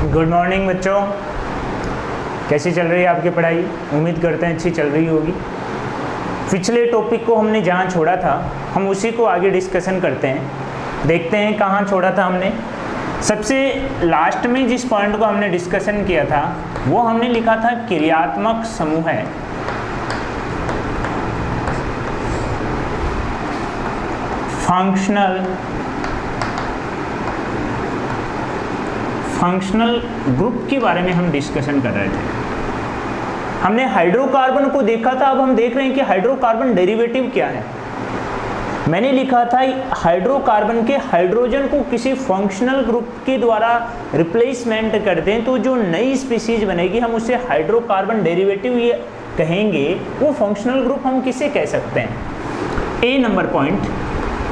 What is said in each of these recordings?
Good morning बच्चों, कैसी चल रही है आपकी पढ़ाई? उम्मीद करते हैं अच्छी चल रही होगी। पिछले टॉपिक को हमने जहाँ छोड़ा था हम उसी को आगे डिस्कशन करते हैं। देखते हैं कहाँ छोड़ा था हमने। सबसे लास्ट में जिस पॉइंट को हमने डिस्कशन किया था वो हमने लिखा था क्रियात्मक समूह है। फंक्शनल ग्रुप के बारे में हम डिस्कशन कर रहे थे। हमने हाइड्रोकार्बन को देखा था, अब हम देख रहे हैं कि हाइड्रोकार्बन डेरिवेटिव क्या है। मैंने लिखा था हाइड्रोकार्बन के हाइड्रोजन को किसी फंक्शनल ग्रुप के द्वारा रिप्लेसमेंट कर दें तो जो नई स्पीशीज बनेगी हम उसे हाइड्रोकार्बन डेरिवेटिव ये कहेंगे। वो फंक्शनल ग्रुप हम किसे कह सकते हैं? ए नंबर पॉइंट।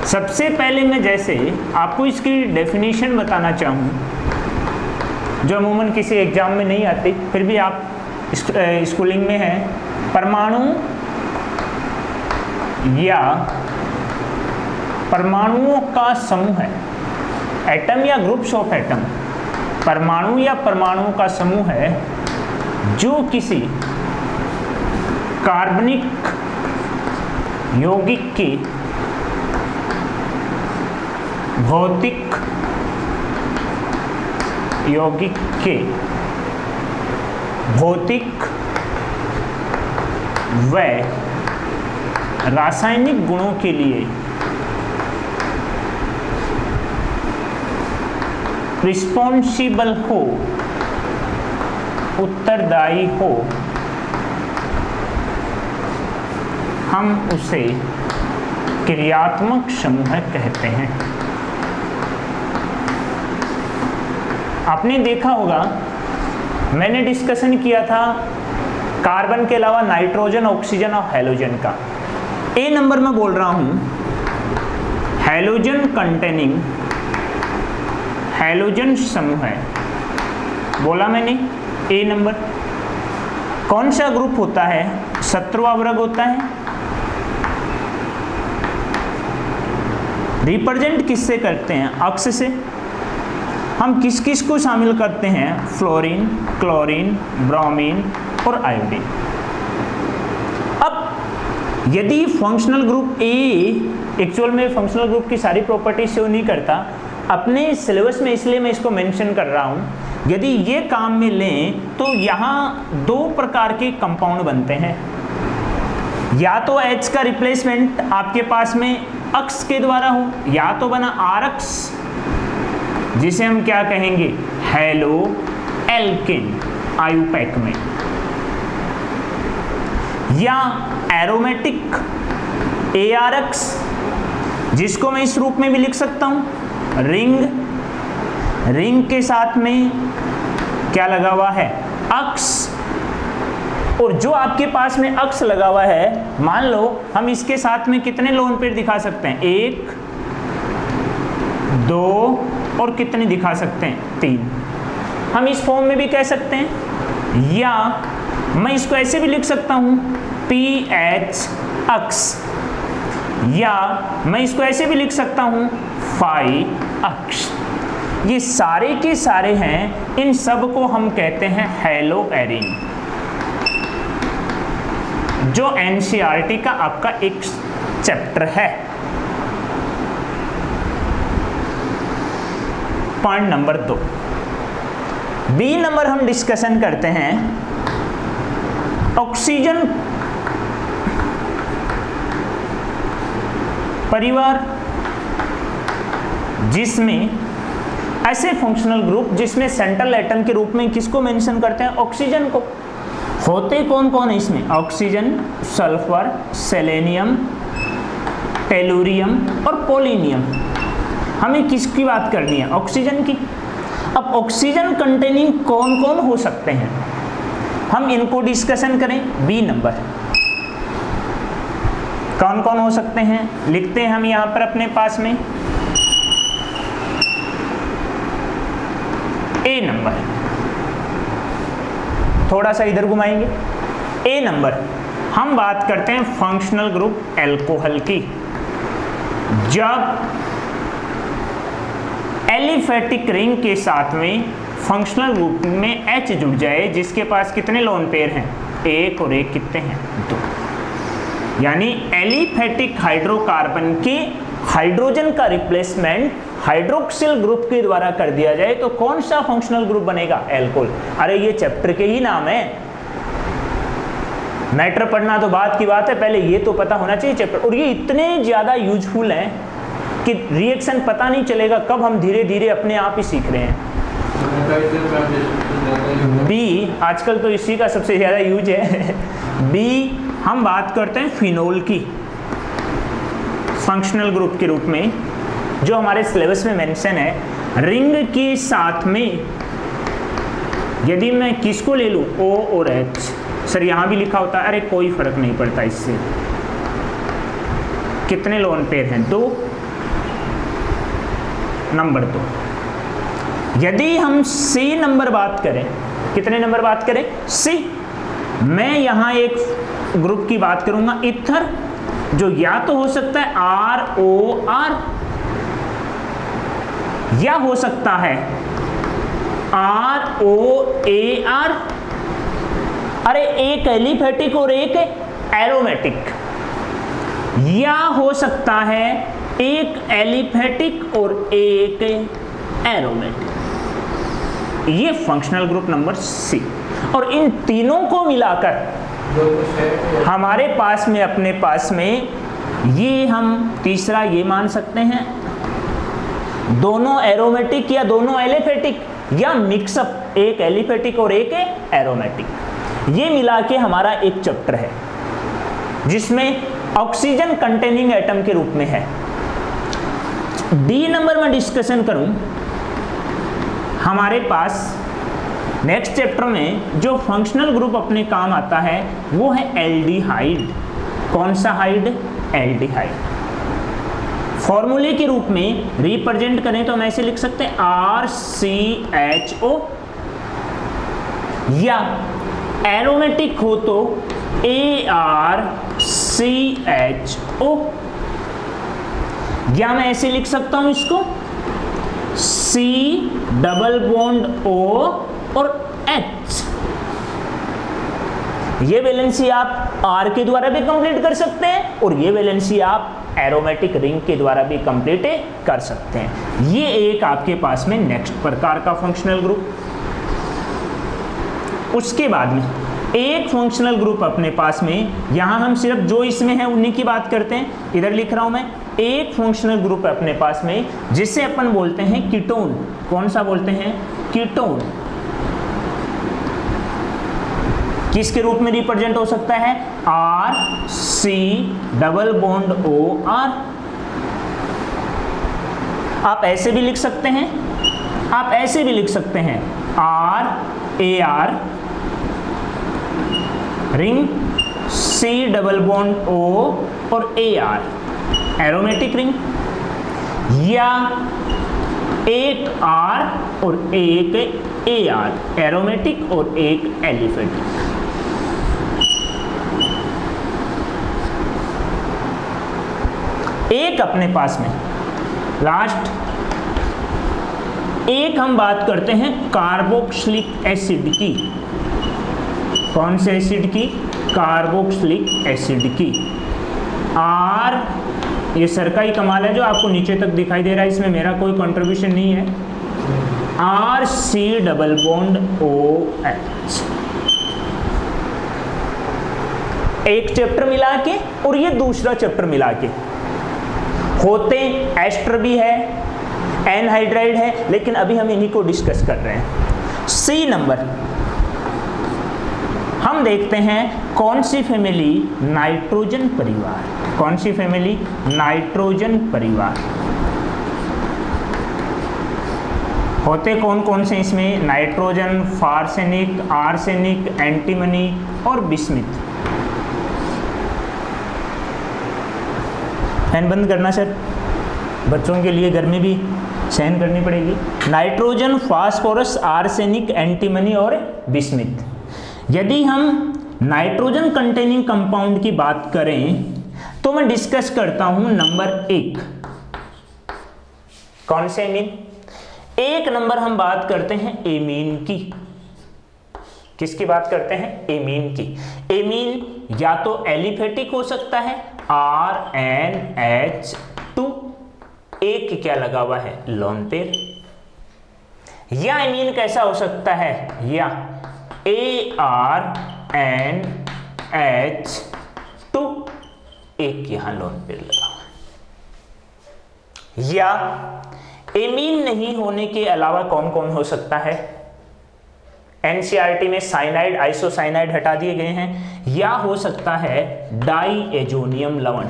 सबसे पहले मैं जैसे आपको इसकी डेफिनेशन बताना चाहूँ जो अमूमन किसी एग्जाम में नहीं आती, फिर भी आप स्कूलिंग में हैं। परमाणु या परमाणुओं का समूह है, एटम या ग्रुप्स ऑफ एटम। परमाणु या परमाणुओं का समूह है जो किसी कार्बनिक यौगिक की भौतिक यौगिक के भौतिक व रासायनिक गुणों के लिए रिस्पॉन्सिबल हो, उत्तरदायी हो, हम उसे क्रियात्मक समूह कहते हैं। आपने देखा होगा मैंने डिस्कशन किया था कार्बन के अलावा नाइट्रोजन, ऑक्सीजन और हैलोजन का। ए नंबर में बोल रहा हूं हैलोजन कंटेनिंग, हैलोजन समूह है, बोला मैंने। ए नंबर कौन सा ग्रुप होता है? शत्रु वर्ग होता है। रिप्रेजेंट किससे करते हैं? अक्ष से। हम किस किस को शामिल करते हैं? फ्लोरीन, क्लोरीन, ब्रोमीन और आयोडीन। अब यदि फंक्शनल ग्रुप ए एक्चुअल में फंक्शनल ग्रुप की सारी प्रॉपर्टी शो नहीं करता अपने सिलेबस में, इसलिए मैं इसको मेंशन कर रहा हूं। यदि ये काम में लें तो यहाँ दो प्रकार के कंपाउंड बनते हैं। या तो H का रिप्लेसमेंट आपके पास में अक्ष के द्वारा हो, या तो बना आरक्स जिसे हम क्या कहेंगे? हेलो एल्किन आयुपैक में, या एरोमेटिक ARX जिसको मैं इस रूप में भी लिख सकता हूं रिंग। रिंग के साथ में क्या लगा हुआ है? अक्ष। और जो आपके पास में अक्ष लगा हुआ है, मान लो हम इसके साथ में कितने लोन पेयर दिखा सकते हैं? 1, 2 और कितने दिखा सकते हैं? 3। हम इस फॉर्म में भी कह सकते हैं, या मैं इसको ऐसे भी लिख सकता हूं PH अक्ष, या मैं इसको ऐसे भी लिख सकता हूं phi अक्ष। ये सारे के सारे हैं, इन सब को हम कहते हैं हेलो एरिन, जो NCERT का आपका एक चैप्टर है। Point number 2। बी नंबर हम डिस्कशन करते हैं ऑक्सीजन परिवार, जिसमें ऐसे फंक्शनल ग्रुप जिसमें सेंट्रल एटम के रूप में किसको मेंशन करते हैं? ऑक्सीजन को। होते कौन कौन है इसमें? ऑक्सीजन, सल्फर, सेलेनियम, टेलुरियम और पोलिनियम। हमें किसकी बात करनी है? ऑक्सीजन की। अब ऑक्सीजन कंटेनिंग कौन कौन हो सकते हैं हम इनको डिस्कशन करें। बी नंबर कौन कौन हो सकते हैं लिखते हैं हम यहां पर अपने पास में। ए नंबर थोड़ा सा इधर घुमाएंगे। ए नंबर हम बात करते हैं फंक्शनल ग्रुप एल्कोहल की। जब एलिफेटिक रिंग के साथ में फंक्शनल ग्रुप में H जुड़ जाए जिसके पास कितने लोन पेयर हैं, एक और एक कितने हैं, दो। यानी एलिफेटिक हाइड्रोकार्बन के हाइड्रोजन का रिप्लेसमेंट हाइड्रोक्सिल ग्रुप के द्वारा कर दिया जाए तो कौन सा फंक्शनल ग्रुप बनेगा, एल्कोहल। अरे ये चैप्टर के ही नाम है, मैटर पढ़ना तो बात की बात है, पहले ये तो पता होना चाहिए चैप्टर। और ये इतने ज्यादा यूजफुल हैं कि रिएक्शन पता नहीं चलेगा कब हम धीरे धीरे अपने आप ही सीख रहे हैं। बी आजकल तो इसी का सबसे ज्यादा यूज है। बी हम बात करते हैं फिनोल की फंक्शनल ग्रुप के रूप में, जो हमारे सिलेबस में मेंशन है। रिंग के साथ में यदि मैं किसको ले लूं, O और H, सर यहां भी लिखा होता है, अरे कोई फर्क नहीं पड़ता इससे। कितने लोन पेयर हैं, दो, नंबर दो। यदि हम C नंबर बात करें, कितने नंबर बात करें, C, मैं यहां एक ग्रुप की बात करूंगा, इथर, जो या तो हो सकता है ROR या हो सकता है ROAR। अरे एक एलिफेटिक और एक एरोमेटिक, या हो सकता है एक एलिफेटिक और एक एरोमेटिक। ये फंक्शनल ग्रुप नंबर C। और इन तीनों को मिलाकर हमारे पास में, अपने पास में, ये हम तीसरा ये मान सकते हैं, दोनों एरोमेटिक या दोनों एलिफेटिक या मिक्सअप, एक एलिफेटिक और एक एरोमेटिक। ये मिला के हमारा एक चैप्टर है जिसमें ऑक्सीजन कंटेनिंग एटम के रूप में है। डी नंबर में डिस्कशन करूं, हमारे पास नेक्स्ट चैप्टर में जो फंक्शनल ग्रुप अपने काम आता है वो है एल्डिहाइड। कौन सा हाइड, एल्डिहाइड। फॉर्मूले के रूप में रिप्रेजेंट करें तो हम ऐसे लिख सकते हैं RCHO, या एरोमेटिक हो तो ARCHO, या मैं ऐसे लिख सकता हूं इसको C डबल बॉन्ड O और H। ये वैलेंसी आप R के द्वारा भी कंप्लीट कर सकते हैं और ये वैलेंसी आप एरोमेटिक रिंग के द्वारा भी कंप्लीट कर सकते हैं। ये एक आपके पास में नेक्स्ट प्रकार का फंक्शनल ग्रुप। उसके बाद में एक फंक्शनल ग्रुप अपने पास में, यहां हम सिर्फ जो इसमें है उन्हीं की बात करते हैं, इधर लिख रहा हूं मैं। एक फंक्शनल ग्रुप अपने पास में जिसे अपन बोलते हैं कीटोन। कौन सा बोलते हैं, कीटोन। किसके रूप में रिप्रेजेंट हो सकता है, RC डबल बॉन्ड OR। आप ऐसे भी लिख सकते हैं, आप ऐसे भी लिख सकते हैं RAR ring, C double bond O और AR एरोमेटिक रिंग, या एक R और एक AR एरोमेटिक और एक एलिफेटिक। एक अपने पास में लास्ट एक हम बात करते हैं कार्बोक्सिलिक एसिड की। कौन से एसिड की, कार्बोक्सिलिक एसिड की। R, ये सर का ही कमाल है जो आपको नीचे तक दिखाई दे रहा है, इसमें मेरा कोई कंट्रीब्यूशन नहीं है। RC double bond OH। एक चैप्टर मिला के और ये दूसरा चैप्टर मिला के होते, एस्टर भी है, एनहाइड्राइड है, लेकिन अभी हम इन्हीं को डिस्कस कर रहे हैं। C नंबर हम देखते हैं कौन सी फैमिली, नाइट्रोजन परिवार। कौन सी फैमिली, नाइट्रोजन परिवार। होते कौन कौन से इसमें, नाइट्रोजन, फार्सेनिक, आर्सेनिक, एंटीमनी और बिस्मिथ। फैन बंद करना सर, बच्चों के लिए गर्मी भी सहन करनी पड़ेगी। नाइट्रोजन, फास्फोरस, आर्सेनिक, एंटीमनी और बिस्मिथ। यदि हम नाइट्रोजन कंटेनिंग कंपाउंड की बात करें तो मैं डिस्कस करता हूं नंबर 1। कौन से मीन, एक नंबर हम बात करते हैं एमीन की। किसकी बात करते हैं? एमीन की। एमीन या तो एलिफेटिक हो सकता है RNH2, एक क्या लगा हुआ है? Lone pair. या एमीन कैसा हो सकता है? या ARNH2, एक यहां लोन पेयर लगा हुआ है। या एमीन नहीं होने के अलावा कौन कौन हो सकता है? एनसीईआरटी में साइनाइड, आइसोसाइनाइड हटा दिए गए हैं। या हो सकता है डाईएजोनियम लवण,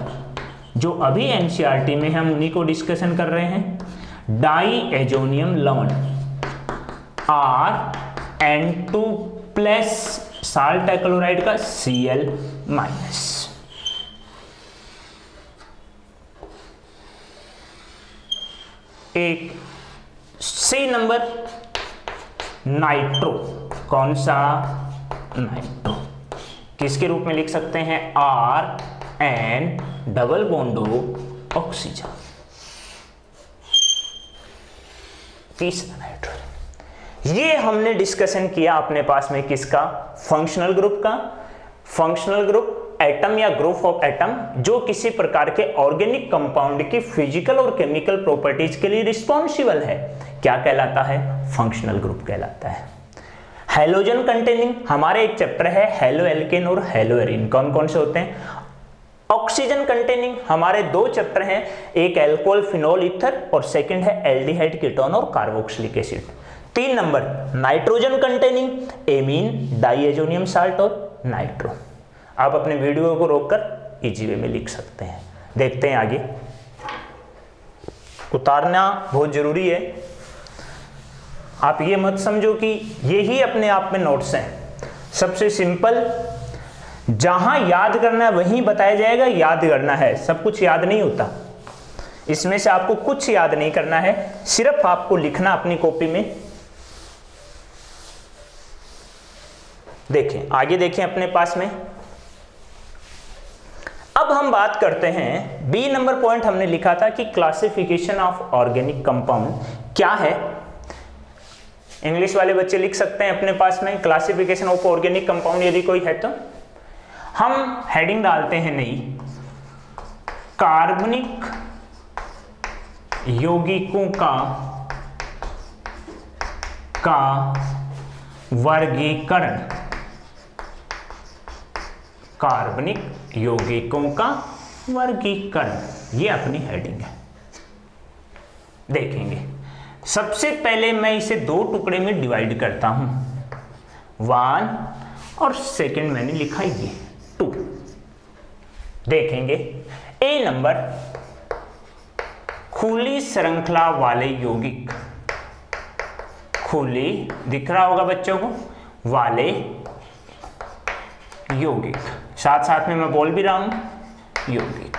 जो अभी एनसीईआरटी में हम उन्हीं को डिस्कशन कर रहे हैं। डाईएजोनियम लवण RN2 प्लस साल्ट क्लोराइड का Cl माइनस। एक सी नंबर नाइट्रो। कौन सा? नाइट्रो। किसके रूप में लिख सकते हैं? RN double bond oxygen. तीसरा नाइट्रोजन। ये हमने डिस्कशन किया अपने पास में किसका? फंक्शनल ग्रुप का। फंक्शनल ग्रुप एटम या ग्रुप ऑफ एटम जो किसी प्रकार के ऑर्गेनिक कंपाउंड की फिजिकल और केमिकल प्रॉपर्टीज के लिए रिस्पॉन्सिबल है, क्या कहलाता है? फंक्शनल ग्रुप कहलाता है। हैलोजन कंटेनिंग, हमारे एक चैप्टर है हेलो एल्केन और हेलो एरिन, कौन कौन से होते हैं? ऑक्सीजन कंटेनिंग हमारे दो चैप्टर हैं, एक एल्कोहल फिनोल ईथर और सेकंड है एल्डिहाइड कीटोन और carboxylic acid. 3 number nitrogen containing amine, diazonium salt और नाइट्रो। आप अपने वीडियो को रोककर इजी वे में लिख सकते हैं। देखते हैं आगे। उतारना बहुत जरूरी है, आप ये मत समझो कि ये ही अपने आप में नोट्स हैं। सबसे सिंपल, जहां याद करना है वहीं बताया जाएगा, याद करना है, सब कुछ याद नहीं होता। इसमें से आपको कुछ याद नहीं करना है, सिर्फ आपको लिखना अपनी कॉपी में। देखें आगे, देखें अपने पास में। अब हम बात करते हैं, बी नंबर पॉइंट हमने लिखा था कि क्लासिफिकेशन ऑफ ऑर्गेनिक कंपाउंड क्या है। इंग्लिश वाले बच्चे लिख सकते हैं अपने पास में क्लासिफिकेशन ऑफ ऑर्गेनिक कंपाउंड, यदि कोई है तो। हम हेडिंग डालते हैं नई, कार्बनिक यौगिकों का वर्गीकरण। कार्बनिक यौगिकों का वर्गीकरण, ये अपनी हेडिंग है। देखेंगे, सबसे पहले मैं इसे 2 टुकड़े में डिवाइड करता हूं, 1 और सेकंड मैंने लिखा ये 2। देखेंगे, ए नंबर खुली श्रृंखला वाले यौगिक, खुली दिख रहा होगा बच्चों को, वाले यौगिक, साथ साथ में मैं बोल भी रहा हूं यौगिक।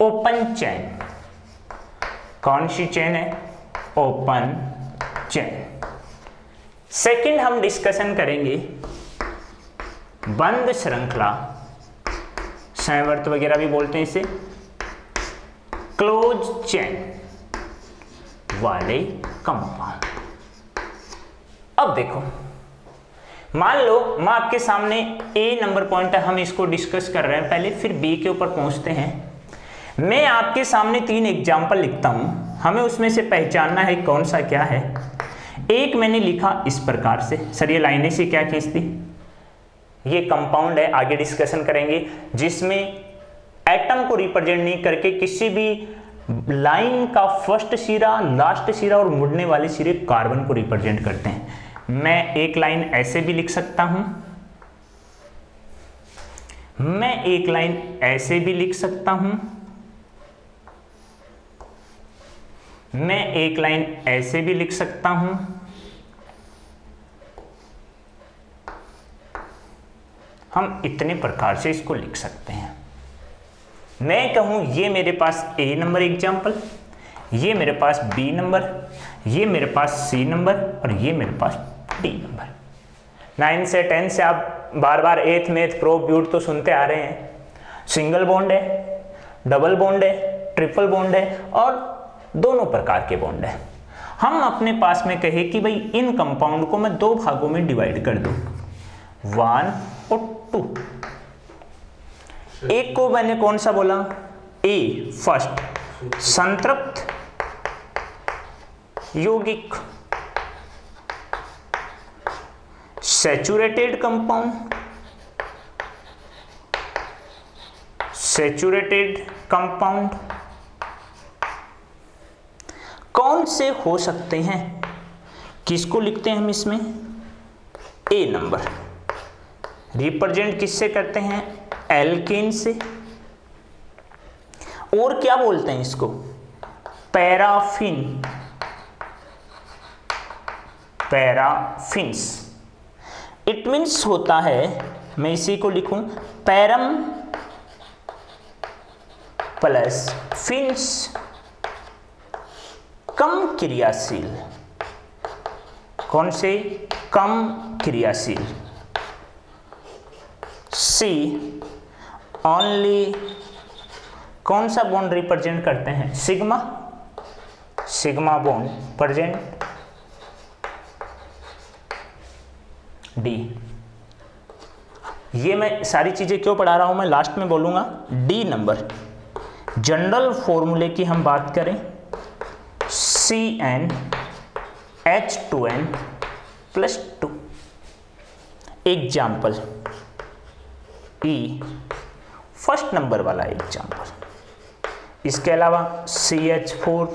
ओपन चेन, कौन सी चेन है? Open chain. सेकंड हम डिस्कशन करेंगे बंद श्रृंखला, संवर्त वगैरह भी बोलते हैं इसे, क्लोज चेन वाले कंपाउंड। अब देखो, मान लो मैं आपके सामने ए नंबर पॉइंट है, हम इसको डिस्कस कर रहे हैं पहले, फिर बी के ऊपर पहुंचते हैं। मैं आपके सामने 3 एग्जाम्पल लिखता हूं, हमें उसमें से पहचानना है कौन सा क्या है। एक मैंने लिखा इस प्रकार से, सर ये लाइनें से क्या खींचती? ये कंपाउंड है, आगे डिस्कशन करेंगे, जिसमें एटम को रिप्रेजेंट नहीं करके किसी भी लाइन का फर्स्ट सिरा, लास्ट सिरा और मुड़ने वाले सिरे कार्बन को रिप्रेजेंट करते हैं। मैं एक लाइन ऐसे भी लिख सकता हूं, मैं एक लाइन ऐसे भी लिख सकता हूं, मैं एक लाइन ऐसे भी लिख सकता हूं, हम इतने प्रकार से इसको लिख सकते हैं। मैं कहूं ये मेरे पास ए नंबर एग्जाम्पल, ये मेरे पास बी नंबर, ये मेरे पास सी नंबर और ये मेरे पास डी नंबर। 9 से 10 से आप बार बार एथ मेथ प्रो ब्यूट तो सुनते आ रहे हैं। सिंगल बॉन्ड है, डबल बॉन्ड है, ट्रिपल बॉन्ड है और दोनों प्रकार के बॉन्ड है। हम अपने पास में कहे कि भाई इन कंपाउंड को मैं 2 भागों में डिवाइड कर दूं, 1 और 2। एक को मैंने कौन सा बोला, ए फर्स्ट संतृप्त यौगिक, सैचुरेटेड कंपाउंड, सैचुरेटेड कंपाउंड कौन से हो सकते हैं, किसको लिखते हैं हम इसमें, ए नंबर रिप्रेजेंट किससे करते हैं, एल्केन से। और क्या बोलते हैं इसको, पैराफिन, पैराफिन्स। इट मीन्स होता है, मैं इसी को लिखूं, पैरम प्लस फिन्स कम क्रियाशील, कौन से, कम क्रियाशील। सी ओनली कौन सा बॉन्ड रिप्रेजेंट करते हैं, sigma, sigma bond present. D, ये मैं सारी चीजें क्यों पढ़ा रहा हूं, मैं लास्ट में बोलूंगा। डी नंबर जनरल फॉर्मूले की हम बात करें, CnH2n + 2। एग्जाम्पल ई फर्स्ट नंबर वाला एग्जाम्पल। इसके अलावा CH4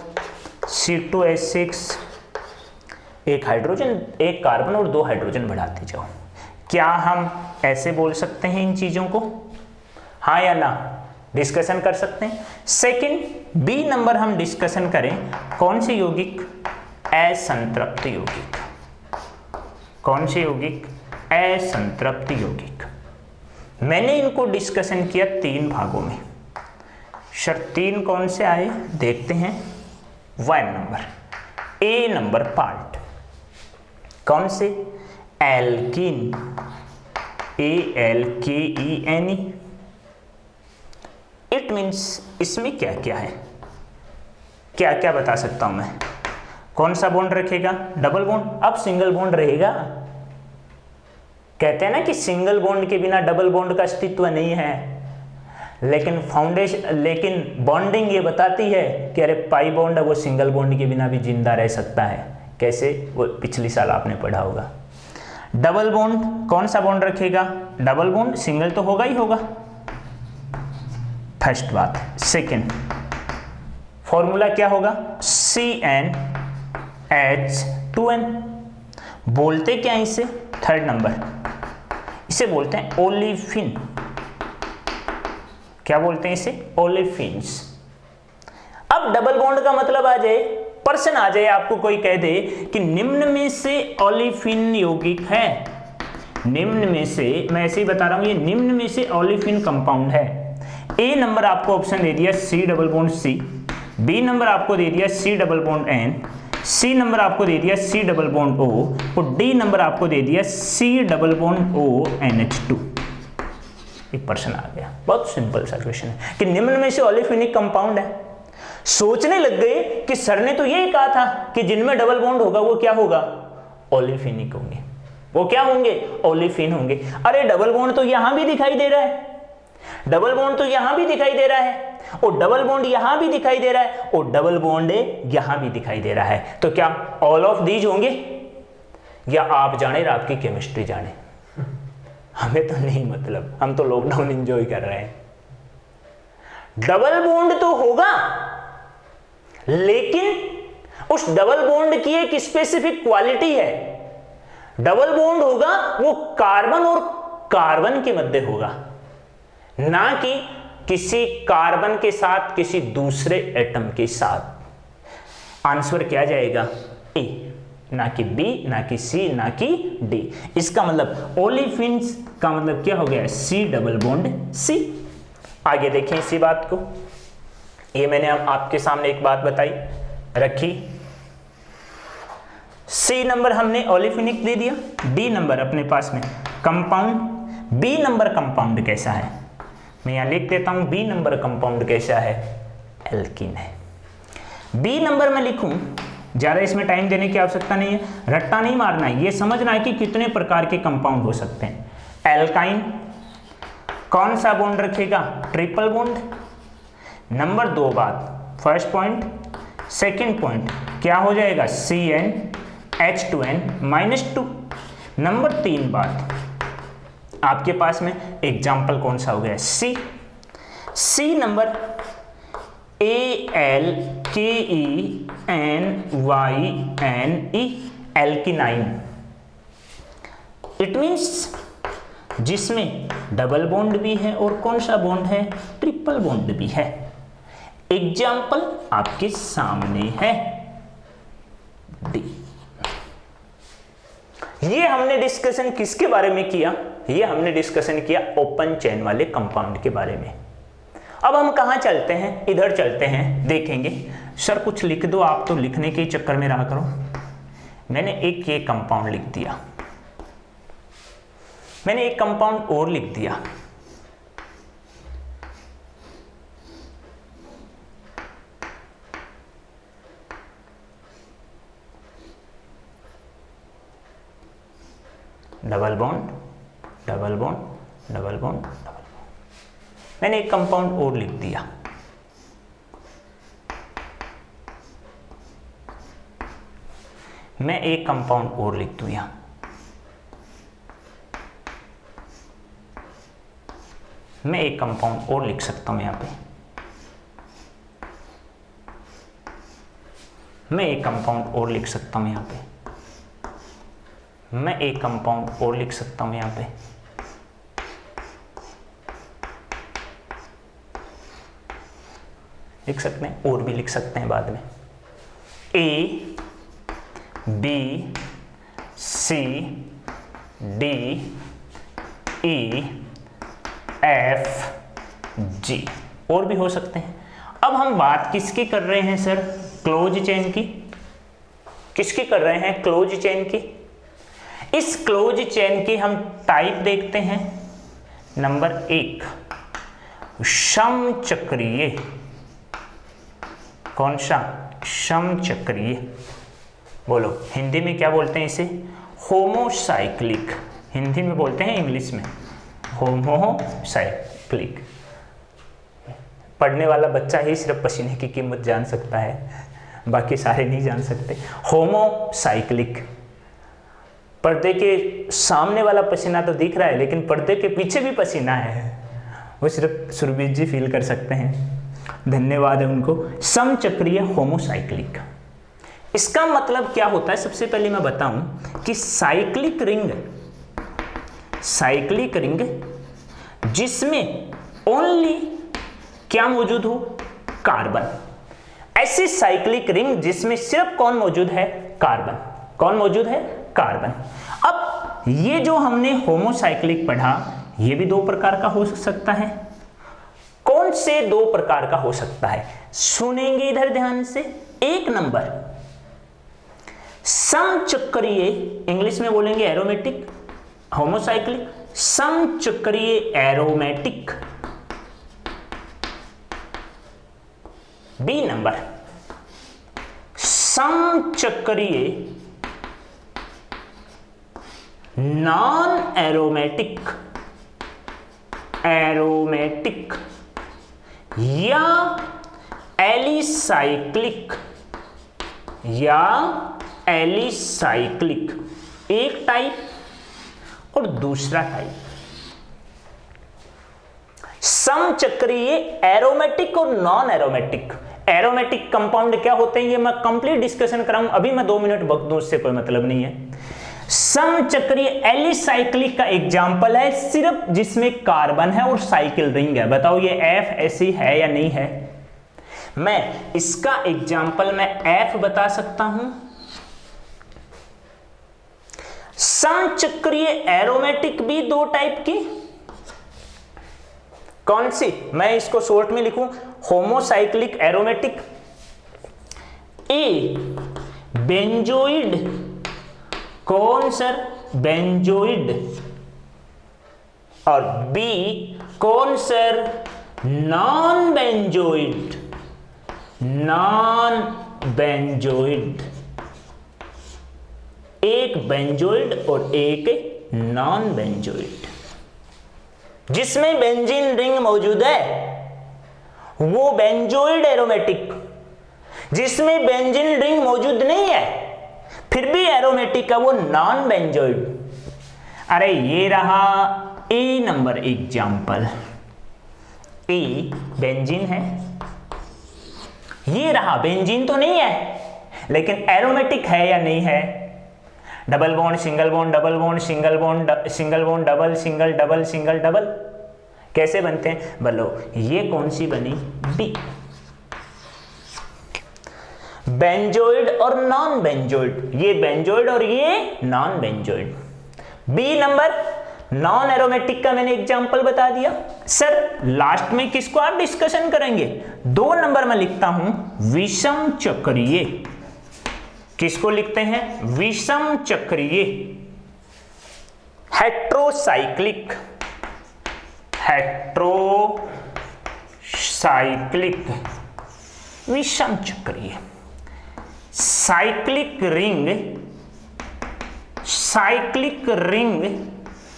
C2H6, एक हाइड्रोजन, एक कार्बन और 2 हाइड्रोजन बढ़ाते जाओ। क्या हम ऐसे बोल सकते हैं इन चीजों को, हाँ या ना, डिस्कशन कर सकते हैं। सेकंड बी नंबर हम डिस्कशन करें, कौन से यौगिक, असंतृप्त यौगिक, कौन से यौगिक, असंतृप्त यौगिक। मैंने इनको डिस्कशन किया 3 भागों में। सर 3 कौन से आए देखते हैं। 1 नंबर, ए नंबर पार्ट, कौन से, एल्कीन, ALKENE। इट मीन्स इसमें क्या क्या है, क्या क्या बता सकता हूं मैं, कौन सा बॉन्ड रखेगा, डबल बॉन्ड। अब सिंगल बॉन्ड रहेगा, कहते हैं ना कि सिंगल बॉन्ड के बिना डबल बॉन्ड का अस्तित्व नहीं है, लेकिन फाउंडेशन, लेकिन बॉन्डिंग ये बताती है कि अरे पाई बॉन्ड है वो सिंगल बॉन्ड के बिना भी जिंदा रह सकता है। कैसे, वो पिछली साल आपने पढ़ा होगा। डबल बॉन्ड, कौन सा बॉन्ड रखेगा, डबल बॉन्ड, सिंगल तो होगा ही होगा, फर्स्ट बात। सेकंड फॉर्मूला क्या होगा, CnH2n। बोलते क्या इसे, थर्ड नंबर, इसे बोलते हैं ओलिफिन। क्या बोलते हैं इसे, ओलिफिन्स। अब डबल बॉन्ड का मतलब आ जाए, प्रश्न आ जाए, आपको कोई कह दे कि निम्न में से ओलिफिन यौगिक है, निम्न में से, मैं ऐसे ही बता रहा हूं, ये निम्न में से ओलिफिन कंपाउंड है। ए नंबर आपको ऑप्शन दे दिया C double bond C, B number आपको दे दिया C double bond N, C number आपको दे दिया C डबल बॉन्ड O और डी नंबर आपको दे दिया C double bond O NH2। एक प्रश्न आ गया, बहुत सिंपल सा क्वेश्चन है कि निम्न में से ओलिफिनिक कंपाउंड है। सोचने लग गए कि सर ने तो यही कहा था कि जिनमें डबल बॉन्ड होगा वो क्या होगा, ओलिफिनिक होंगे, वो क्या होंगे, ओलिफिन होंगे। अरे डबल बॉन्ड तो यहां भी दिखाई दे रहा है, डबल बॉन्ड तो यहां भी दिखाई दे रहा है, और डबल बॉन्ड यहां भी दिखाई दे रहा है, और डबल बॉन्ड यहां भी दिखाई दे रहा है। तो क्या ऑल ऑफ दीज होंगे, या आप जाने और आपकी केमिस्ट्री जाने, हमें तो नहीं मतलब, हम तो लॉकडाउन एंजॉय कर रहे हैं। डबल बॉन्ड तो होगा, लेकिन उस डबल बॉन्ड की एक स्पेसिफिक क्वालिटी है। डबल बॉन्ड होगा वो कार्बन और कार्बन के मध्य होगा, ना कि किसी कार्बन के साथ किसी दूसरे एटम के साथ। आंसर क्या जाएगा, ए, ना कि बी, ना कि सी, ना कि डी। इसका मतलब ओलिफिन्स का मतलब क्या हो गया, सी डबल बॉन्ड सी। आगे देखें इसी बात को, ये मैंने आपके सामने एक बात बताई रखी, सी नंबर हमने ओलिफिनिक दे दिया, डी नंबर अपने पास में कंपाउंड, बी नंबर कंपाउंड कैसा है, मैं यहां लिख देता हूं, बी नंबर कंपाउंड कैसा है, एल्कीन है। बी नंबर में लिखूं ज़्यादा इसमें टाइम देने की आवश्यकता नहीं है, रट्टा नहीं मारना है, ये समझना है कि कितने प्रकार के कंपाउंड हो सकते हैं। एल्काइन कौन सा बॉन्ड रखेगा? Triple bond. नंबर 2 बात, फर्स्ट पॉइंट। सेकेंड पॉइंट क्या हो जाएगा? CnH2n-2। नंबर 3 बात, आपके पास में एग्जाम्पल कौन सा हो गया? C number AlKENYNE, alkenyne. It means जिसमें डबल बॉन्ड भी है और कौन सा बॉन्ड है? ट्रिपल बॉन्ड भी है। एग्जाम्पल आपके सामने है, डी। ये हमने डिस्कशन किसके बारे में किया? ये हमने डिस्कशन किया ओपन चेन वाले कंपाउंड के बारे में। अब हम कहां चलते हैं? इधर चलते हैं, देखेंगे। सर कुछ लिख दो, आप तो लिखने के चक्कर में रहा करो। मैंने एक ये कंपाउंड लिख दिया, मैंने एक कंपाउंड और लिख दिया। Double bond, double bond, double bond, double bond. मैंने एक कंपाउंड और लिख दिया। मैं एक कंपाउंड और लिख दूं यहां। मैं एक कंपाउंड और लिख सकता हूं यहां पे। मैं एक कंपाउंड और लिख सकता हूं यहां पे। मैं एक कंपाउंड और लिख सकता हूं यहां पे। लिख सकते हैं, और भी लिख सकते हैं बाद में। A, B, C, D, E, F, G, और भी हो सकते हैं। अब हम बात किसकी कर रहे हैं सर? क्लोज चेन की। किसकी कर रहे हैं? क्लोज चेन की। इस क्लोज चेन की हम टाइप देखते हैं। नंबर 1, समचक्रीय। कौन सा? समचक्रीय। बोलो, हिंदी में क्या बोलते हैं इसे? होमोसाइक्लिक। हिंदी में बोलते हैं, इंग्लिश में होमोसाइक्लिक। पढ़ने वाला बच्चा ही सिर्फ पसीने की कीमत जान सकता है, बाकी सारे नहीं जान सकते। होमोसाइक्लिक। पर्दे के सामने वाला पसीना तो दिख रहा है, लेकिन पर्दे के पीछे भी पसीना है, वो सिर्फ सुरभीर जी फील कर सकते हैं। धन्यवाद है उनको। समचक्रीय होमोसाइक्लिक, इसका मतलब क्या होता है? सबसे पहले मैं बताऊं कि साइक्लिक रिंग जिसमें ओनली क्या मौजूद हो? कार्बन। ऐसी साइक्लिक रिंग जिसमें सिर्फ कौन मौजूद है? कार्बन। कौन मौजूद है? कार्बन। अब ये जो हमने होमोसाइक्लिक पढ़ा, ये भी 2 प्रकार का हो सकता है। कौन से 2 प्रकार का हो सकता है? सुनेंगे इधर ध्यान से। 1 नंबर समचक्रीय, इंग्लिश में बोलेंगे एरोमेटिक। होमोसाइक्लिक, समचक्रीय एरोमेटिक। बी नंबर समचक्रीय नॉन एरोमेटिक। एरोमेटिक या एलिसाइक्लिक, या एलिसाइक्लिक। एक टाइप और दूसरा टाइप। समचक्रीय एरोमेटिक और नॉन एरोमेटिक। एरोमेटिक कंपाउंड क्या होते हैं, ये मैं कंप्लीट डिस्कशन कराऊं, अभी मैं 2 मिनट वक्त दूं, उससे कोई मतलब नहीं है। समचक्रीय एलिसाइक्लिक का एग्जाम्पल है सिर्फ जिसमें कार्बन है और साइकिल रिंग है। बताओ ये F ऐसी है या नहीं है? मैं इसका एग्जाम्पल मैं F बता सकता हूं। समचक्रीय एरोमेटिक भी 2 टाइप की। कौन सी? मैं इसको शॉर्ट में लिखूं, होमोसाइक्लिक एरोमेटिक। A benzoid. कौन सर? बेंजोइड। और बी कौन sir? Non benzoid. Non benzoid. एक बेंजोइड और एक नॉन बेंजोइड। जिसमें बेंजीन रिंग मौजूद है वो बेंजोइड एरोमेटिक, जिसमें बेंजीन रिंग मौजूद नहीं है फिर भी एरोमेटिक है वो नॉन बेंजोइड। अरे ये रहा ए नंबर एग्जाम्पल, ए बेंजीन है, ये रहा बेंजीन तो नहीं है लेकिन एरोमेटिक है या नहीं है। Double bond single bond double bond single bond single bond double single double single double कैसे बनते हैं बोलो, ये कौन सी बनी बी। बेंजोइड और नॉन बेंजोइड, ये बेंजोइड और ये non benzoid. B number non aromatic का मैंने एग्जांपल बता दिया। सर लास्ट में किसको आप डिस्कशन करेंगे, 2 नंबर में लिखता हूं विषम चक्रीय। किसको लिखते हैं, विषम चक्रीय, हेट्रोसाइक्लिक, हेट्रोसाइक्लिक विषम चक्रीय। साइक्लिक रिंग, साइक्लिक रिंग,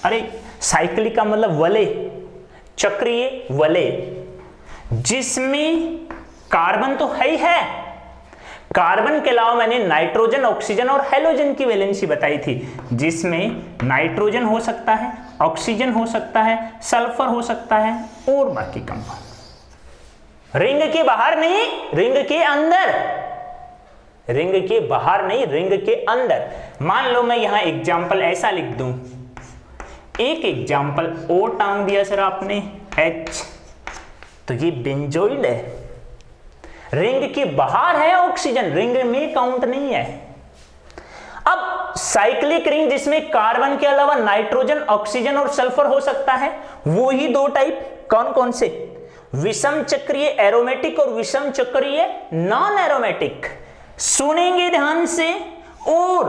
अरे साइक्लिक का मतलब वलय, चक्रीय वलय, जिसमें कार्बन तो है ही है, कार्बन के अलावा मैंने नाइट्रोजन, ऑक्सीजन और हेलोजन की वैलेंसी बताई थी, जिसमें नाइट्रोजन हो सकता है, ऑक्सीजन हो सकता है, सल्फर हो सकता है और बाकी कंपाउंड। रिंग के बाहर नहीं, रिंग के अंदर, रिंग के बाहर नहीं, रिंग के अंदर। मान लो मैं यहां एग्जाम्पल ऐसा लिख दूं, एक एग्जाम्पल ओ टांग दिया सर आपने H, तो ये बेंजोइड है, रिंग के बाहर है ऑक्सीजन, रिंग में काउंट नहीं है। अब साइक्लिक रिंग जिसमें कार्बन के अलावा नाइट्रोजन, ऑक्सीजन और सल्फर हो सकता है, वो ही 2 टाइप, कौन कौन से, विषम चक्रीय एरोमेटिक और विषम चक्रीय नॉन एरोमेटिक। सुनेंगे ध्यान से और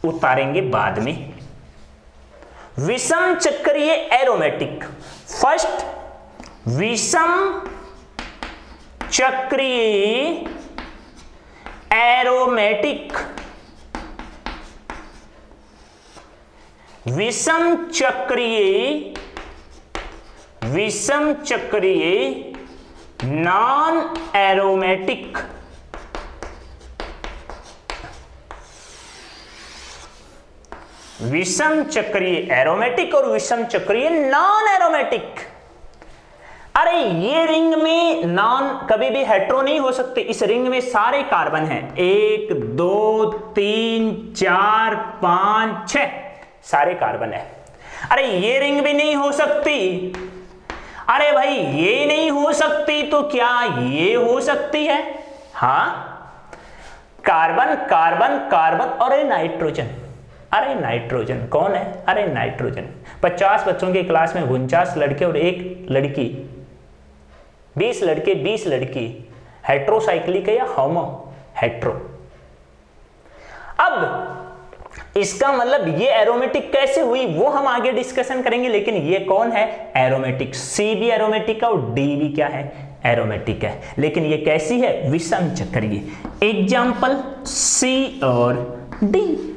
उतारेंगे बाद में। विषम चक्रीय एरोमेटिक, फर्स्ट विषम चक्रीय एरोमेटिक, विषम चक्रीय, विषम चक्रीय नॉन एरोमेटिक, विषम चक्रीय एरोमेटिक और विषम चक्रीय नॉन एरोमेटिक। अरे ये रिंग में नॉन कभी भी हेट्रो नहीं हो सकते, इस रिंग में सारे कार्बन हैं, 1 2 3 4 5 6 सारे कार्बन है। अरे ये रिंग भी नहीं हो सकती, अरे भाई ये नहीं हो सकती तो क्या ये हो सकती है, हाँ कार्बन कार्बन कार्बन और नाइट्रोजन। अरे नाइट्रोजन कौन है, अरे नाइट्रोजन। 50 बच्चों की क्लास में 49 लड़के और 1 लड़की, 20 लड़के 20 लड़की, हेट्रोसाइक्लिक है या होमो हेट्रो। अब इसका मतलब ये एरोमेटिक कैसे हुई वो हम आगे डिस्कशन करेंगे, लेकिन ये कौन है, एरोमेटिक। सी भी एरोमेटिक है और डी भी क्या है, एरोमेटिक है, लेकिन ये कैसी है, विषम चक्रीय। एग्जाम्पल सी और डी,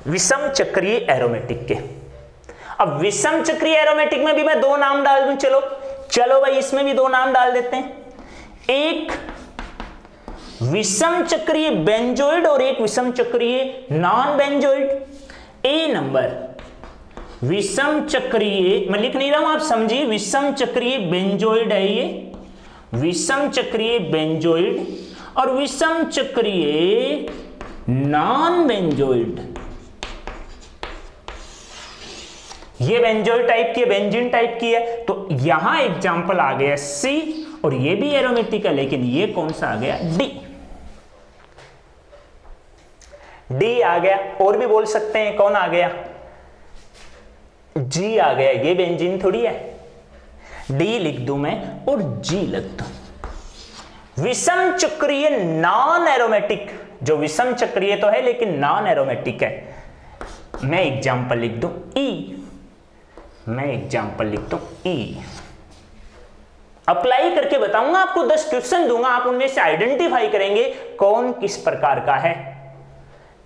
विषम चक्रीय एरोमेटिक के। अब विषम चक्रीय एरोमेटिक में भी मैं 2 नाम डाल दूं, चलो चलो भाई इसमें भी 2 नाम डाल देते हैं, एक विषम चक्रीय बेंजोइड और एक विषम चक्रीय नॉन बेंजोइड। ए नंबर विषम चक्रीय, मैं लिख नहीं रहा हूं आप समझिए, विषम चक्रीय बेंजोइड है ये, विषम चक्रीय बेंजोइड और विषम चक्रीय नॉन बेंजोइड। ये बेंजोइड टाइप की है, बेंजीन टाइप की है, तो यहां एग्जांपल आ गया सी, और ये भी एरोमेटिक है, लेकिन ये कौन सा आ गया, डी। डी आ गया, और भी बोल सकते हैं कौन आ गया, जी आ गया, ये बेंजीन थोड़ी है। डी लिख दूं मैं और जी लिख दूं। विषम चक्रीय नॉन एरोमेटिक, जो विषम चक्रीय तो है लेकिन नॉन एरोमेटिक है, मैं एग्जांपल लिख दूं ई, मैं एग्जांपल लिखता हूं ई। अप्लाई करके बताऊंगा आपको, 10 क्वेश्चन दूंगा, आप उनमें से आइडेंटिफाई करेंगे कौन किस प्रकार का है।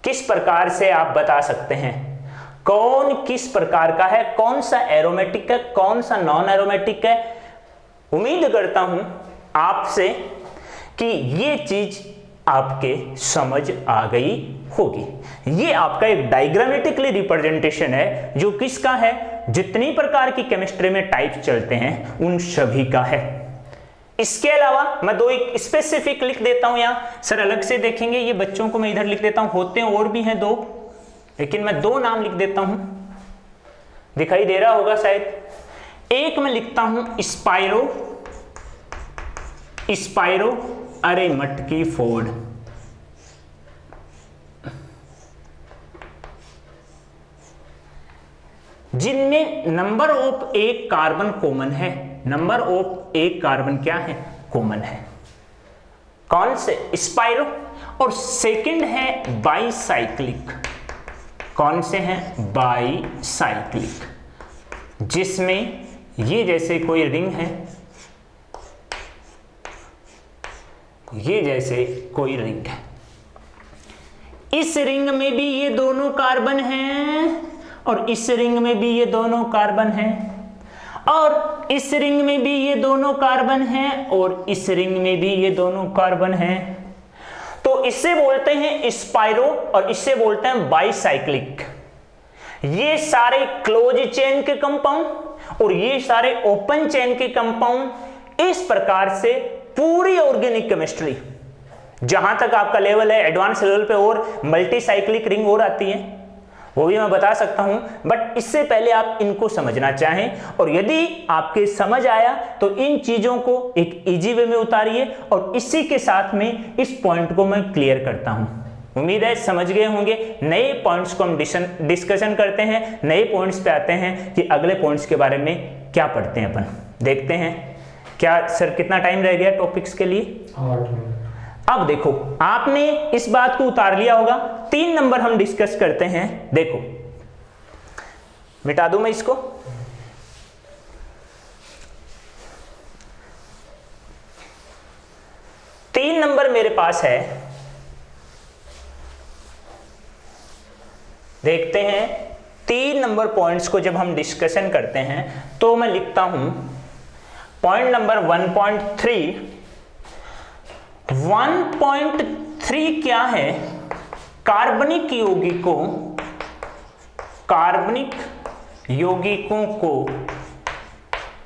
किस प्रकार से आप बता सकते हैं कौन किस प्रकार का है, कौन सा एरोमेटिक है, कौन सा नॉन एरोमेटिक है। उम्मीद करता हूं आपसे कि ये चीज आपके समझ आ गई होगी। ये आपका एक डायग्रामेटिकली रिप्रेजेंटेशन है जो किसका है, जितनी प्रकार की केमिस्ट्री में टाइप चलते हैं उन सभी का है। इसके अलावा मैं दो एक स्पेसिफिक लिख देता हूं, यहां सर अलग से देखेंगे, ये बच्चों को मैं इधर लिख देता हूं, होते हैं और भी हैं दो, लेकिन मैं दो नाम लिख देता हूं, दिखाई दे रहा होगा शायद। एक मैं लिखता हूं स्पाइरो अरे मटकी फोर्ड, जिनमें नंबर ऑफ एक कार्बन कॉमन है, नंबर ऑफ एक कार्बन क्या है, कॉमन है। कौन से, स्पाइरो। और सेकंड है बाईसाइक्लिक, कौन से हैं, बाईसाइक्लिक, जिसमें ये जैसे कोई रिंग है, ये जैसे कोई रिंग है, इस रिंग में भी ये दोनों कार्बन हैं और इस रिंग में भी ये दोनों कार्बन हैं और इस रिंग में भी ये दोनों कार्बन हैं और इस रिंग में भी ये दोनों कार्बन हैं। तो इससे बोलते हैं स्पाइरो और इससे बोलते हैं बाईसाइक्लिक। ये सारे क्लोज चेन के कंपाउंड और ये सारे ओपन चेन के कंपाउंड, इस प्रकार से पूरी ऑर्गेनिक केमिस्ट्री जहां तक आपका लेवल है एडवांस लेवल पे और मल्टी साइक्लिक रिंग और आती है वो भी मैं बता सकता हूं, बट इससे पहले आप इनको समझना चाहें और यदि आपके समझ आया तो इन चीजों को एक इजी वे में उतारिए और इसी के साथ में इस पॉइंट को मैं क्लियर करता हूं। उम्मीद है समझ गए होंगे। नए पॉइंट्स को हम डिस्कशन करते हैं, नए पॉइंट्स पे आते हैं कि अगले पॉइंट्स के बारे में क्या पढ़ते हैं अपन, देखते हैं। क्या सर कितना टाइम रह गया टॉपिक्स के लिए? 8 मिनट। अब देखो आपने इस बात को उतार लिया होगा, 3 नंबर हम डिस्कस करते हैं। देखो मिटा दूं मैं इसको, तीन नंबर मेरे पास है, देखते हैं 3 नंबर पॉइंट्स को जब हम डिस्कशन करते हैं तो मैं लिखता हूं पॉइंट नंबर 1.3। 1.3 क्या है, कार्बनिक यौगिकों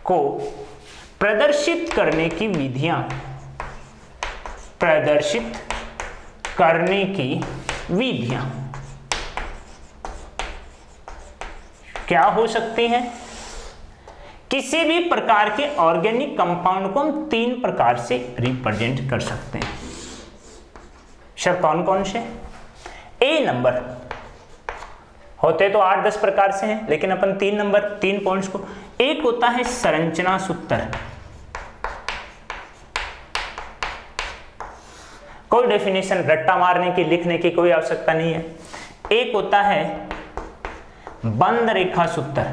को प्रदर्शित करने की विधियां, क्या हो सकती हैं? किसी भी प्रकार के ऑर्गेनिक कंपाउंड को हम 3 प्रकार से रिप्रेजेंट कर सकते हैं। सर कौन कौन से? ए नंबर होते तो 8-10 प्रकार से हैं, लेकिन अपन 3 पॉइंट्स को, एक होता है संरचना सूत्र, कोई डेफिनेशन रट्टा मारने की लिखने की कोई आवश्यकता नहीं है। एक होता है बंद रेखा सूत्र,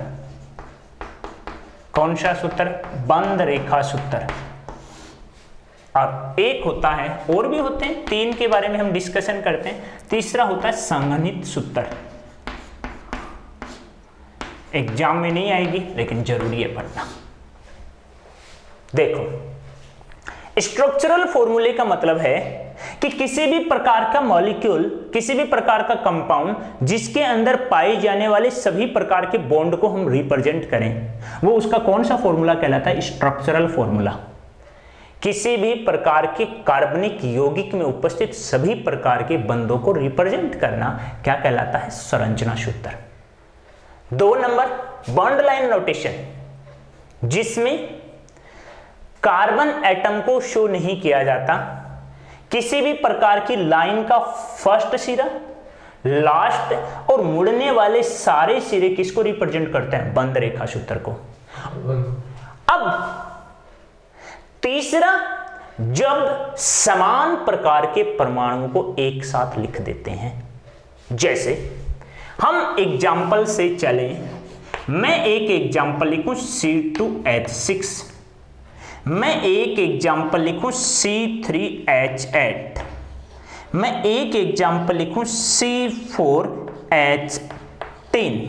कौन सा सूत्र? बंद रेखा सूत्र। और एक होता है, और भी होते हैं, 3 के बारे में हम डिस्कशन करते हैं। तीसरा होता है संघनित सूत्र, एग्जाम में नहीं आएगी लेकिन जरूरी है पढ़ना। देखो स्ट्रक्चरल फॉर्मूले का मतलब है कि किसी भी प्रकार का मॉलिक्यूल, किसी भी प्रकार का कंपाउंड जिसके अंदर पाए जाने वाले सभी प्रकार के बॉन्ड को हम रिप्रेजेंट करें, वो उसका कौन सा फॉर्मूला कहलाता है? Structural formula. किसी भी प्रकार के कार्बनिक यौगिक में उपस्थित सभी प्रकार के बंधों को रिप्रेजेंट करना क्या कहलाता है? संरचना सूत्र। 2 नंबर बॉन्ड लाइन नोटेशन, जिसमें कार्बन एटम को शो नहीं किया जाता, किसी भी प्रकार की लाइन का फर्स्ट सिरा, लास्ट और मुड़ने वाले सारे सिरे किसको रिप्रेजेंट करते हैं? बंद रेखा सूत्र को। अब तीसरा, जब समान प्रकार के परमाणुओं को एक साथ लिख देते हैं, जैसे हम एग्जाम्पल से चलें, मैं एक एग्जाम्पल लिखूं C2H6, मैं एक एग्जाम्पल लिखूं C3H8, मैं एक एग्जाम्पल लिखूं C4H10,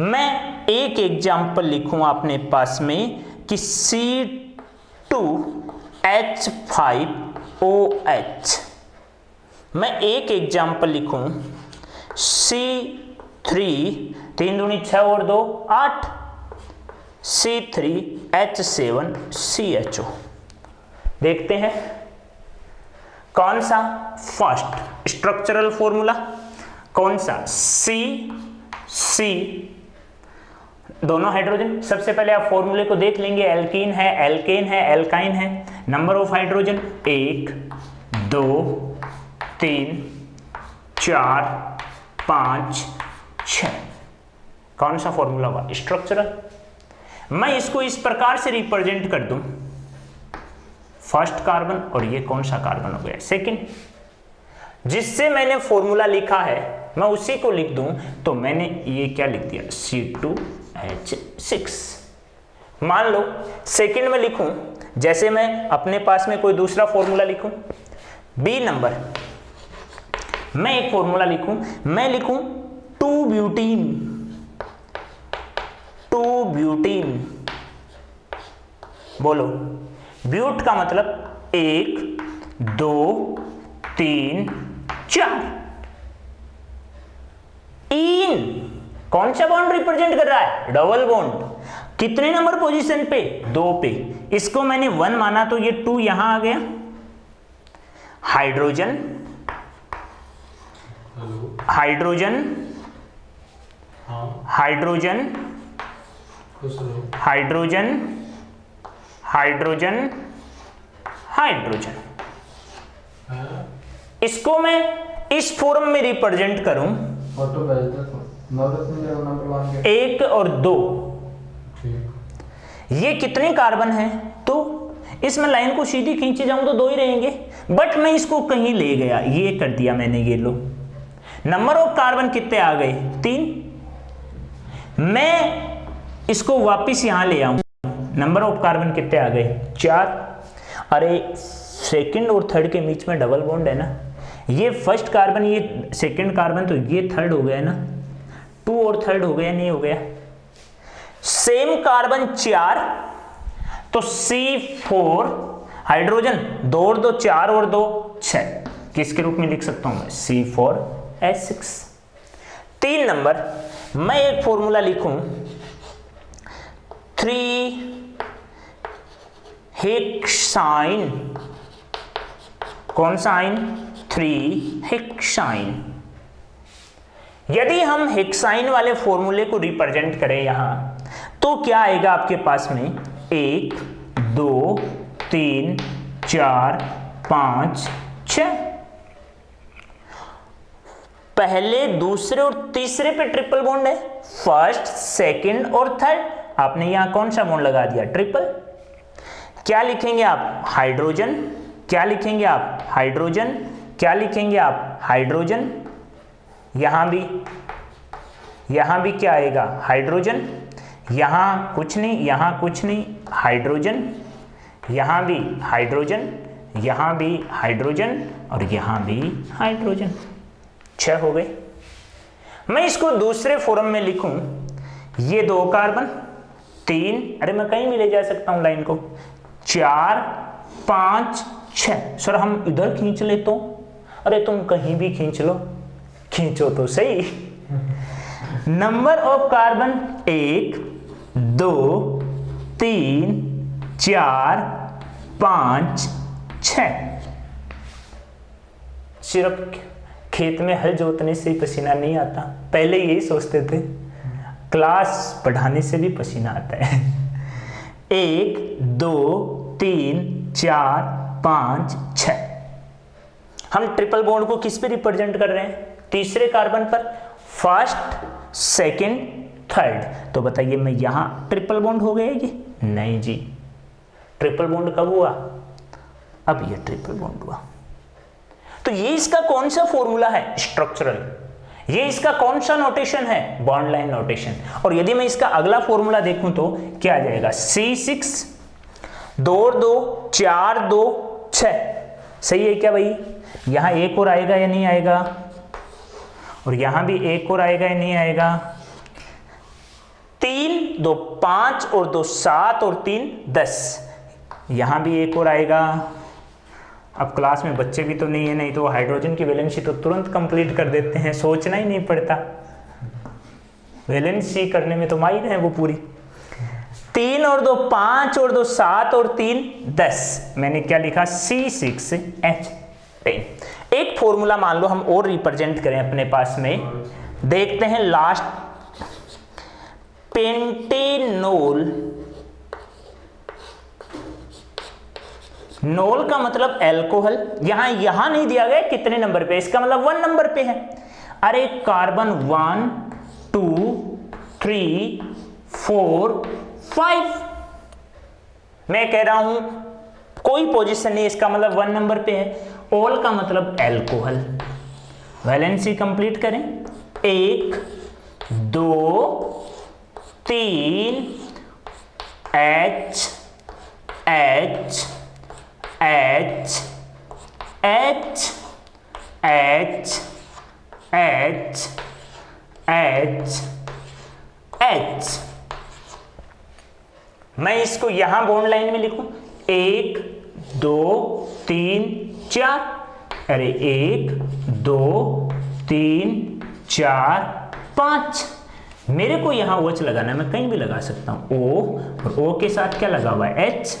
मैं एक एग्जाम्पल लिखूं अपने पास में कि C2H5OH, मैं एक एग्जाम्पल लिखूं C3, 3 दूनी 6 और 2 8, C3H7CHO। देखते हैं कौन सा फर्स्ट स्ट्रक्चरल फॉर्मूला, कौन सा C दोनों हाइड्रोजन। सबसे पहले आप फॉर्मूले को देख लेंगे, एल्कीन है, एल्केन है, एल्काइन है। Number of hydrogen 1 2 3 4 5 6। कौन सा फॉर्मूला हुआ? स्ट्रक्चरल। मैं इसको इस प्रकार से रिप्रेजेंट कर दूं, फर्स्ट कार्बन और ये कौन सा कार्बन हो गया? सेकंड। जिससे मैंने फॉर्मूला लिखा है मैं उसी को लिख दूं, तो मैंने ये क्या लिख दिया? C2H6। मान लो सेकंड में लिखूं, जैसे मैं अपने पास में कोई दूसरा फॉर्मूला लिखूं, बी नंबर मैं एक फॉर्मूला लिखूं, मैं लिखूं 2-ब्यूटीन। 2-ब्यूटीन, बोलो ब्यूट का मतलब 1 2 3 4। इन कौन सा बॉन्ड रिप्रेजेंट कर रहा है? Double bond. कितने नंबर पोजीशन पे? 2 पे। इसको मैंने 1 माना तो ये 2 यहां आ गया। Hydrogen hydrogen hydrogen hydrogen hydrogen hydrogen. इसको मैं इस फॉर्म में रिप्रेजेंट करूं, 1 और 2। ये कितने कार्बन हैं? तो इसमें लाइन को सीधी खींचे जाऊं तो 2 ही रहेंगे, बट मैं इसको कहीं ले गया, ये कर दिया मैंने। ये लो, नंबर ऑफ कार्बन कितने आ गए? 3। मैं इसको वापस यहां ले आऊं, नंबर ऑफ कार्बन कितने आ गए? 4। अरे सेकंड और थर्ड के बीच में डबल बॉन्ड है ना, ये फर्स्ट कार्बन ये सेकंड कार्बन, तो ये थर्ड हो गया ना। 2 और थर्ड हो गया, नहीं हो गया? सेम कार्बन 4, तो C4 हाइड्रोजन 2 और 2 4 और 2 6। किसके रूप में लिख सकता हूं मैं? C4H6। 3 नंबर मैं एक फॉर्मूला लिखूं 3-हेक्साइन। कौन सा आइन? 3-हेक्साइन। यदि हम हेक्साइन वाले फॉर्मूले को रिप्रेजेंट करें यहां, तो क्या आएगा आपके पास में? 1 2 3 4 5 6। पहले, दूसरे और तीसरे पे ट्रिपल बॉन्ड है, फर्स्ट सेकंड और थर्ड। आपने यहां कौन सा बॉन्ड लगा दिया? ट्रिपल। क्या लिखेंगे आप? हाइड्रोजन। क्या लिखेंगे आप? हाइड्रोजन। क्या लिखेंगे आप? हाइड्रोजन। यहां भी क्या आएगा? हाइड्रोजन। यहां कुछ नहीं, यहां कुछ नहीं, हाइड्रोजन। यहां भी हाइड्रोजन, यहां भी हाइड्रोजन और यहां भी हाइड्रोजन। 6 हो गए। मैं इसको दूसरे फॉर्म में लिखूं, ये 2 कार्बन 3, अरे मैं कहीं भी ले जा सकता हूं लाइन को, 4 5 6। सर हम इधर खींच ले तो? अरे तुम कहीं भी खींच लो, खींचो तो सही। Number of carbon 1 2 3 4 5 6। सिर्फ खेत में हल जोतने से पसीना नहीं आता, पहले यही सोचते थे, क्लास पढ़ाने से भी पसीना आता है। 1 2 3 4 5 6। हम ट्रिपल बॉन्ड को किस पे रिप्रेजेंट कर रहे हैं? तीसरे कार्बन पर, फर्स्ट सेकंड थर्ड। तो बताइए मैं यहां ट्रिपल बॉन्ड हो गया ये? नहीं जी, ट्रिपल बॉन्ड कब हुआ? अब ये ट्रिपल बॉन्ड हुआ। तो ये इसका कौन सा फॉर्मूला है? स्ट्रक्चरल। ये इसका कौन सा नोटेशन है? Bond line notation. और यदि मैं इसका अगला फॉर्मूला देखूं तो क्या आ जाएगा? C6 2 2 4 2 6। सही है क्या भाई? यहाँ एक और आएगा या नहीं आएगा, और यहाँ भी एक और आएगा या नहीं आएगा। 3 2 5 और 2 7 और 3 10, यहाँ भी एक और आएगा। अब क्लास में बच्चे भी तो नहीं है, नहीं तो हाइड्रोजन की वैलेंसी तो तुरंत कंप्लीट कर देते हैं, सोचना ही नहीं पड़ता। वैलेंसी करने में तो माहिर है वो पूरी। 3 और 2 5 और 2 7 और 3 10, मैंने क्या लिखा C6H10। एक फॉर्मूला मान लो हम और रिप्रेजेंट करें अपने पास में, देखते हैं लास्ट, पेंटेनोल। नोल का मतलब एल्कोहल, यहां नहीं दिया गया कितने नंबर पे, इसका मतलब 1 नंबर पे है। अरे कार्बन 1 2 3 4 5, मैं कह रहा हूं कोई पोजीशन नहीं, इसका मतलब 1 नंबर पे है। ओल का मतलब एल्कोहल। वैलेंसी कंप्लीट करें, 1 2 3 H H H H H H H H। मैं इसको यहां बॉन्ड लाइन में लिखूं, 1 2 3 4, अरे 1 2 3 4 5, मेरे को यहां OH लगाना है, मैं कहीं भी लगा सकता हूं। O और O के साथ क्या लगा हुआ है H,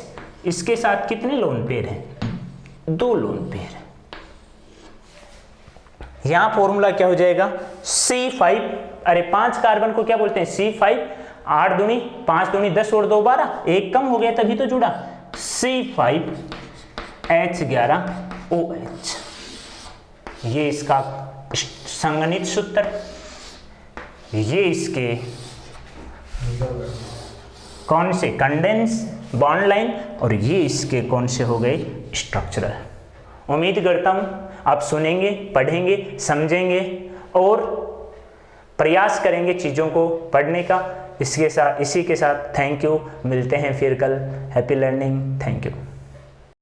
इसके साथ कितने लोन पेयर हैं, 2 लोन पेयर। यहां फॉर्मूला क्या हो जाएगा C5, अरे 5 कार्बन को क्या बोलते हैं C5, 8 दूनी 5 दूनी 10 और 2 12, एक कम हो गया तभी तो जुड़ा, C5H11OH। ये इसका संगणित सूत्र, ये इसके कौन से कंडेंस बॉन्ड लाइन, और ये इसके कौन से हो गए स्ट्रक्चरल। उम्मीद करता हूं आप सुनेंगे, पढ़ेंगे, समझेंगे और प्रयास करेंगे चीज़ों को पढ़ने का। इसी के साथ थैंक यू, मिलते हैं फिर कल। Happy learning, thank you.